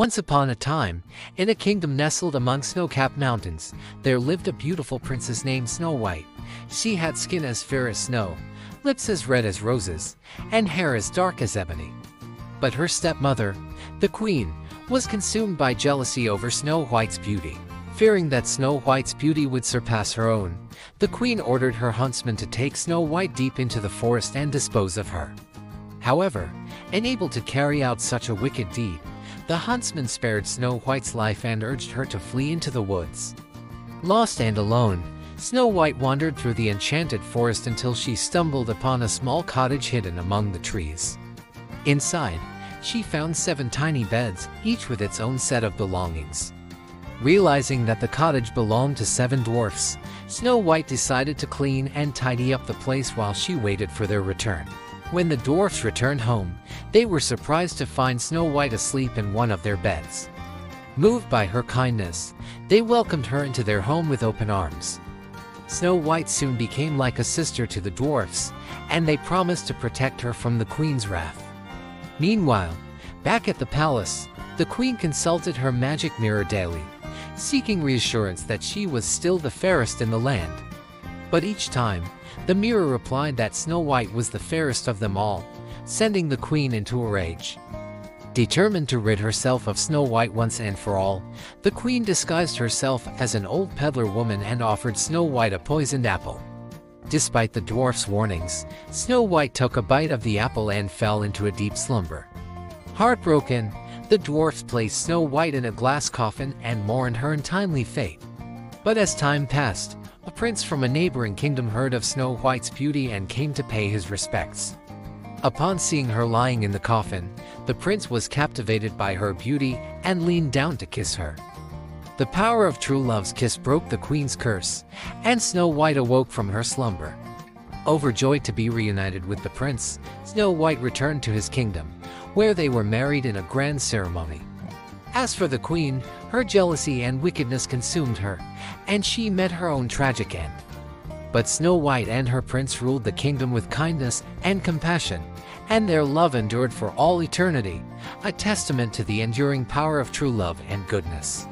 Once upon a time, in a kingdom nestled among snow-capped mountains, there lived a beautiful princess named Snow White. She had skin as fair as snow, lips as red as roses, and hair as dark as ebony. But her stepmother, the queen, was consumed by jealousy over Snow White's beauty. Fearing that Snow White's beauty would surpass her own, the queen ordered her huntsman to take Snow White deep into the forest and dispose of her. However, unable to carry out such a wicked deed, the huntsman spared Snow White's life and urged her to flee into the woods. Lost and alone, Snow White wandered through the enchanted forest until she stumbled upon a small cottage hidden among the trees. Inside, she found 7 tiny beds, each with its own set of belongings. Realizing that the cottage belonged to 7 dwarfs, Snow White decided to clean and tidy up the place while she waited for their return. When the dwarfs returned home, they were surprised to find Snow White asleep in one of their beds. Moved by her kindness, they welcomed her into their home with open arms. Snow White soon became like a sister to the dwarfs, and they promised to protect her from the queen's wrath. Meanwhile, back at the palace, the queen consulted her magic mirror daily, seeking reassurance that she was still the fairest in the land. But each time, the mirror replied that Snow White was the fairest of them all, sending the queen into a rage. Determined to rid herself of Snow White once and for all, the queen disguised herself as an old peddler woman and offered Snow White a poisoned apple. Despite the dwarf's warnings, Snow White took a bite of the apple and fell into a deep slumber. Heartbroken, the dwarfs placed Snow White in a glass coffin and mourned her untimely fate. But as time passed, a prince from a neighboring kingdom heard of Snow White's beauty and came to pay his respects. Upon seeing her lying in the coffin, the prince was captivated by her beauty and leaned down to kiss her. The power of true love's kiss broke the queen's curse, and Snow White awoke from her slumber. Overjoyed to be reunited with the prince, Snow White returned to his kingdom, where they were married in a grand ceremony. As for the queen, her jealousy and wickedness consumed her, and she met her own tragic end. But Snow White and her prince ruled the kingdom with kindness and compassion, and their love endured for all eternity, a testament to the enduring power of true love and goodness.